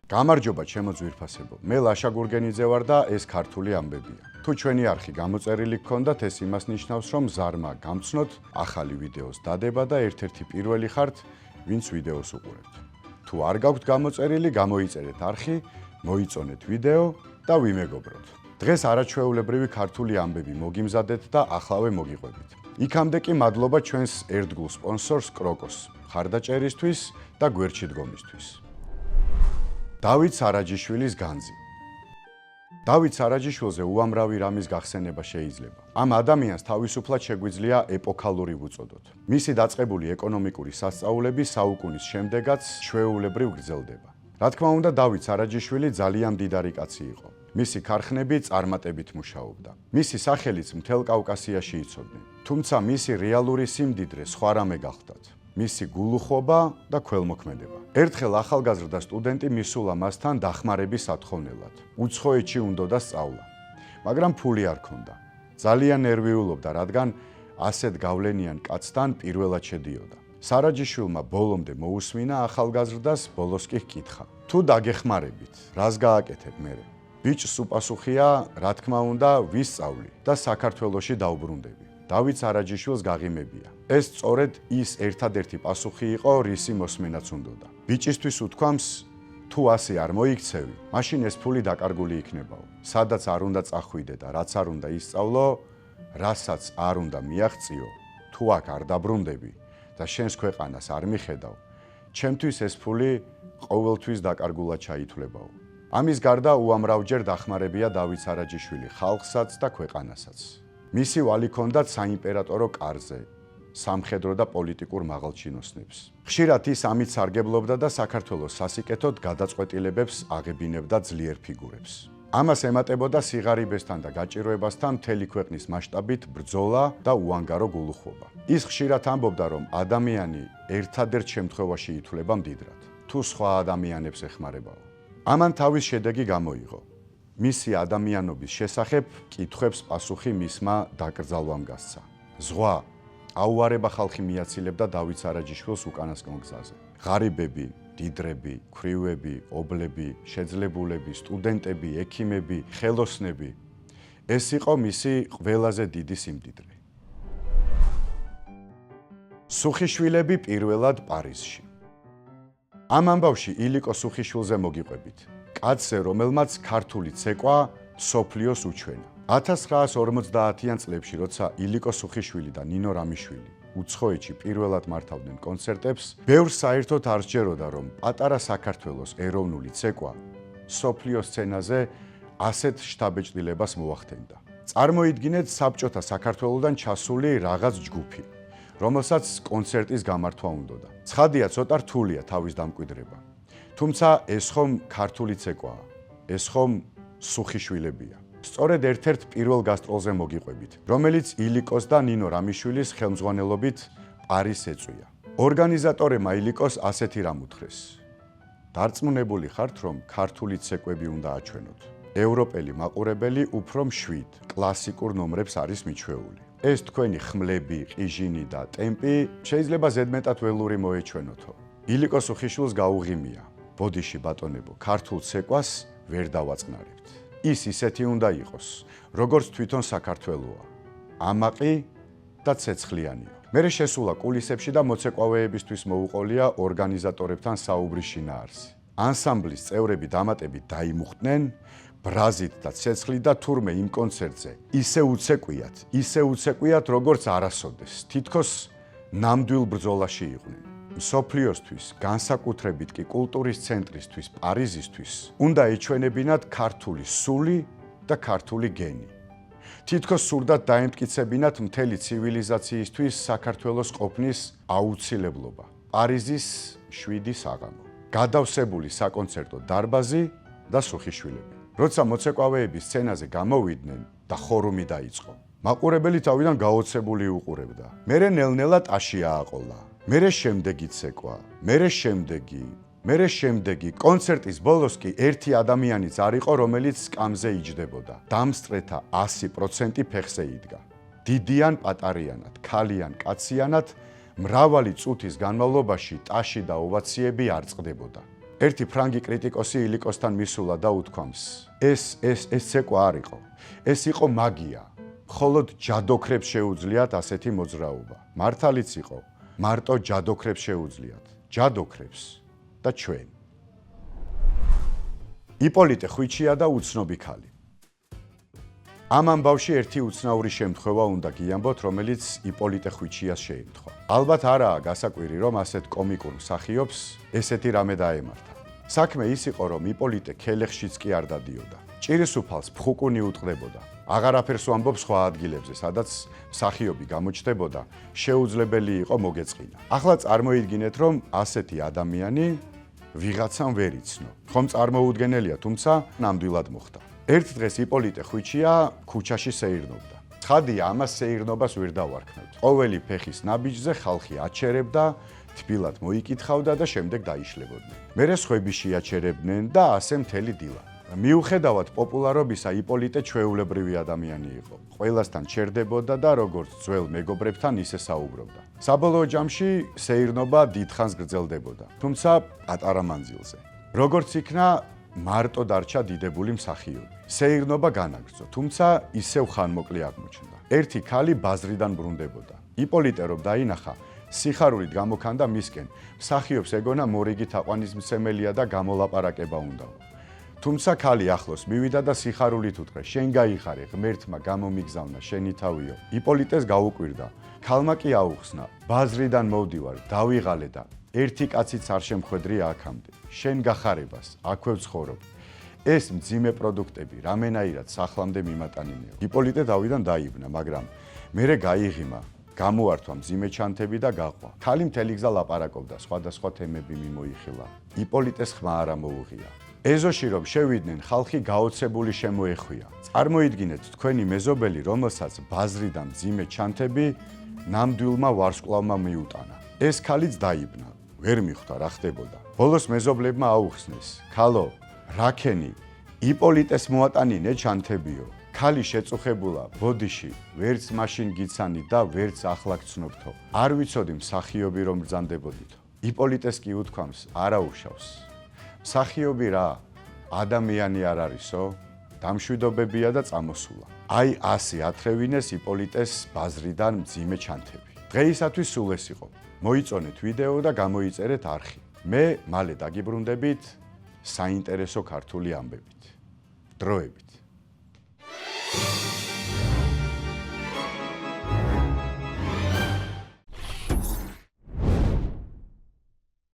გამარჯობა ჩემო ძვირფასებო. მე ლაშა გურგენიძე ვარ და ეს ქართული ამბებია. თუ ჩვენი არხი გამოწერილი გქონდათ, ეს იმას ნიშნავს, რომ ზარმა გამცნოთ, ახალი ვიდეოს დადება და ერთ-ერთი პირველი ხართ, ვინც ვიდეოს უყურებთ. თუ არ გაქვთ გამოწერილი, გამოიწერეთ არხი, მოიწონეთ ვიდეო და ვიმეგობროთ. დღეს არაჩვეულებრივი ქართული ამბები მოგიმზადეთ და ახლავე მოგიყვებით. იქამდე კი მადლობა ჩვენს ერთგულ სპონსორს კროკოს, ხარდაჭერისთვის და გვერდში დგომისთვის. დავით სარაჯიშვილის განძი. დავით სარაჯიშვილზე უამრავი რამის გახსენება შეიძლება. ამ ადამიანს თავისუფლად შეგვიძლია ეპოქალური ვუწოდოთ. მისი დაწყებული ეკონომიკური სასწაულები საუკუნის შემდეგაც ჩვეულებრივ გრძელდება. რა თქმა უნდა, დავით სარაჯიშვილი ძალიან მდიდარი კაცი იყო. მისი ქარხნები წარმატებით მუშაობდა. მისი სახელიც მთელ კავკასიაში იცოდნენ. თუმცა მისი რეალური სიმდიდრე სხვა რამე გახლდათ. მისი გულუხობა და ქველმოქმედება. ერთხელ ახალგაზრდა სტუდენტი მისულა მასთან დახმარების სათხოვნელად. უცხოეთში უნდოდა სწავლა, მაგრამ ფული არ ჰქონდა. ძალიან ნერვიულობდა, რადგან ასეთ გავლენიან კაცთან პირველად შედიოდა. სარაჯიშვილმა ბოლომდე მოусმინა ახალგაზრდას, ბოლოს კი ჰკითხა: თუ დაგეხმარებით, რას გააკეთებ მერე? ბიჭს უპასუხია: რა თქმა უნდა, ვისწავლი და საქართველოში დავბრუნდები. დავით სარაჯიშვილს გაღიმებია. ეს სწორედ ის ერთადერთი პასუხი იყო, რისი მოსმენაც უნდოდა. ბიჭისთვის უთქვამს: თუ ასე არ მოიქცევი, მაშინ ეს ფული დაკარგული იქნებაო. სადაც არ უნდა წახვიდე და რაც არ უნდა ისწავლო, რასაც არ უნდა მიაღწიო, თუ აქ არ დაბრუნდები და შენს ქვეყანას არ მიხედავ, ჩემთვის ეს ფული ყოველთვის დაკარგულად ჩაითვლებაო. ამის გარდა უამრავჯერ დახმარებია დავით სარაჯიშვილი ხალხსაც და ქვეყანასაც. მისი ვალი ჰქონდათ საიმპერატორო კარზე, სამხედრო და პოლიტიკურ მაღალჩინოსნებს. ხშირად ის ამით სარგებლობდა და საქართველოს სასიკეთოდ გადაწყვეტილებებს აღებინებდა ძლიერ ფიგურებს. ამას ემატებოდა სიღარიბესთან და გაჭირვებასთან მთელი ქვეყნის მასშტაბით ბრძოლა და უანგარო გულუხობა. ის ხშირად ამბობდა, რომ ადამიანი ერთადერთ შემთხვევაში ითვლება მდიდრად, თუ სხვა ადამიანებს ეხმარებაო. ამან თავის შედეგი გამოიღო. მისი ადამიანობის შესახებ კითხვებს პასუხი მისმა დაკრძალვამ გასცა. ზღვა, აუარება ხალხი მიაცილებდა დავით სარაჯიშვილს უკანასკნელ გზაზე. ღარიბები, მდიდრები, ქვრივები, ობლები, შეძლებულები, სტუდენტები, ექიმები, ხელოსნები. ეს იყო მისი ყველაზე დიდი სიმდიდრე. სუხიშვილები პირველად პარიზში. ამ ამბავში ილიკო სუხიშვილზე მოგიყვებით. კაცზე, რომელმაც ქართული ცეკვა მსოფლიოს უჩვენა. 1950-იან წლებში, როცა ილიკო სუხიშვილი და ნინო რამიშვილი უცხოეთში პირველად მართავდნენ კონცერტებს, ბევრს საერთოდ არ სჯეროდა, რომ პატარა საქართველოს ეროვნული ცეკვა მსოფლიოს სცენაზე ასეთ შთაბეჭდილებას მოახდენდა. წარმოიდგინეთ საბჭოთა საქართველოდან ჩასული რაღაც ჯგუფი, რომელსაც კონცერტის გამართვა უნდოდა. ცხადია, ცოტა რთულია თავის დამკვიდრება. თუმცა ეს ხომ ქართული ცეკვაა, ეს ხომ სუხიშვილებია. სწორედ ერთ-ერთ პირველ გასტროლზე მოგიყვებით, რომელიც ილიკოს და ნინო რამიშვილის ხელმძღვანელობით პარიზს ეწვია. ორგანიზატორებმა ილიკოს ასეთი რამ უთხრეს: დარწმუნებული ხართ, რომ ქართული ცეკვები უნდა აჩვენოთ. ევროპელი მაყურებელი უფრო მშვიდ, კლასიკურ ნომრებს არის მიჩვეული. ეს თქვენი ხმლები, ყიჟინი და ტემპი შეიძლება ზედმეტად ველური მოეჩვენოთო. ილიკო სუხიშვილს გაუღიმია: ბოდიში ბატონებო, ქართულ ცეკვას ვერ დავაწყნარებთ. ის ისეთი უნდა იყოს, როგორც თვითონ საქართველოა, ამაყი და ცეცხლიანიო. მერე შესულა კულისებში და მოცეკვავეებისთვის მოუყოლია ორგანიზატორებთან საუბრის შინაარსი. ანსამბლის წევრები დამატებით დაიმუხტნენ, ბრაზით და ცეცხლით და თურმე იმ კონცერტზე ისე უცეკვიათ, როგორც არასოდეს, თითქოს ნამდვილ ბრძოლაში იყვნენ. მსოფლიოსთვის, განსაკუთრებით კი კულტურის ცენტრისთვის, პარიზისთვის, უნდა ეჩვენებინათ ქართული სული და ქართული გენი. თითქოს სურდათ დაემტკიცებინათ მთელი ცივილიზაციისთვის საქართველოს ყოფნის აუცილებლობა. პარიზის 7 საღამო. გადავსებული საკონცერტო დარბაზი და სუხიშვილები. როცა მოცეკვავეები სცენაზე გამოვიდნენ და ხორუმი დაიწყო, მაყურებელი თავიდან გაოცებული უყურებდა. მერე ნელ-ნელა ტაში ააყოლა. მერე შემდეგი ცეკვა, მერე შემდეგი. კონცერტის ბოლოს კი ერთი ადამიანიც არ იყო, რომელიც სკამზე იჯდებოდა. დამსწრეთა 100% ფეხზე იდგა. დიდიან პატარიანად, ქალიან კაციანად, მრავალი წუთის განმავლობაში ტაში და ოვაციები არ წყდებოდა. ერთი ფრანგი კრიტიკოსი ილიკოსთან მისულა და უთქვამს: ეს ცეკვა არ იყო. ეს იყო მაგია. მხოლოდ ჯადოქრებს შეუძლიათ ასეთი მოძრაობა. მართალიც იყო. მარტო ჯადოქრებს შეუძლიათ. ჯადოქრებს და ჩვენ. იპოლიტე ხვიჩია და უცნობი ქალი. ამ ამბავში ერთი უცნაური შემთხვევა უნდა გიამბოთ, რომელიც იპოლიტე ხვიჩიას შეემთხვა. ალბათ არაა გასაკვირი, რომ ასეთ კომიკურ მსახიობს ესეთი რამე დაემართა. საქმე ის იყო, რომ იპოლიტე ქელეხშიც კი არ დადიოდა. ჭირისუფალს ფხუკუნი უტყდებოდა. აღარაფერს ვამბობ სხვა ადგილებზე, სადაც მსახიობი გამოჩნდებოდა, შეუძლებელი იყო მოგეწყინა. ახლა წარმოიდგინეთ, რომ ასეთი ადამიანი ვიღაცამ ვერ იცნო. ხომ წარმოუდგენელია, თუმცა ნამდვილად მოხდა. ერთ დღეს იპოლიტე ხვიჩია ქუჩაში სეირნობდა. ცხადია, ამას სეირნობას ვერ დავარქმევთ. ყოველი ფეხის ნაბიჯზე ხალხი აჩერებდა, თბილად მოიკითხავდა და შემდეგ დაიშლებოდნენ. მერე სხვები შეაჩერებდნენ და ასე მთელი დილა. მიუხედავად პოპულარობისა, იპოლიტე ჩვეულებრივი ადამიანი იყო. ყველასთან ჩერდებოდა და როგორც ძველ მეგობრებთან ისე საუბრობდა. საბოლოო ჯამში სეირნობა დიდხანს გრძელდებოდა, თუმცა პატარა მანძილზე. როგორც იქნა, მარტო დარჩა დიდებული მსახიობი. სეირნობა განაგრძო, თუმცა ისევ ხანმოკლე აღმოჩნდა. ერთი ქალი ბაზრიდან ბრუნდებოდა. იპოლიტე რომ დაინახა, სიხარულით გამოქანდა მისკენ. მსახიობს ეგონა მორიგი თაყვანისმცემელია და გამოლაპარაკება უნდა. თუმცა ქალი ახლოს მივიდა და სიხარულით უთხრა: შენ გაიხარე, ღმერთმა გამომიგზავნა შენი თავიო. იპოლიტეს გაუკვირდა. ქალმა კი აუხსნა: ბაზრიდან მოვდივარ, დავიღალე და ერთი კაციც არ შემხვედრია აქამდე. შენ გახარებას, აქვე ვცხოვრობ. ეს მძიმე პროდუქტები რამენაირად სახლამდე მიმატანინეო. იპოლიტე დავიდან დაიბნა, მაგრამ მერე გაიღიმა, გამოართვა მძიმე ჩანთები და გაყვა. ქალი მთელი გზა ლაპარაკობდა, სხვადასხვა თემები მიმოიხილა. იპოლიტეს ხმა არ ამოუღია. ეზოში რომ შევიდნენ, ხალხი გაოცებული შემოეხვია. წარმოიდგინეთ თქვენი მეზობელი, რომელსაც ბაზრიდან მძიმე ჩანთები ნამდვილმა ვარსკვლავმა მიუტანა. ეს ქალიც დაიბნა, ვერ მიხვდა რა ხდებოდა. ბოლოს მეზობლებმა აუხსნეს: ქალო, რაქენი, იპოლიტეს მოატანინე ჩანთებიო. ქალი შეწუხებულა, ბოდიში, ვერც მაშინ გიცანი და ვერც ახლა გცნობთო. არ ვიცოდი მსახიობი რომ ბრძანდებოდითო. იპოლიტეს კი უთქვამს: არა უშავს. მსახიობი რა, ადამიანი არ არისო? დამშვიდობებია და წამოსულა. აი ასე ათრევინეს იპოლიტეს ბაზრიდან მძიმე ჩანთები. დღეისათვის სულ ეს იყო. მოიწონეთ ვიდეო და გამოიწერეთ არხი. მე მალე დაგიბრუნდებით საინტერესო ქართული ამბებით. დროებით.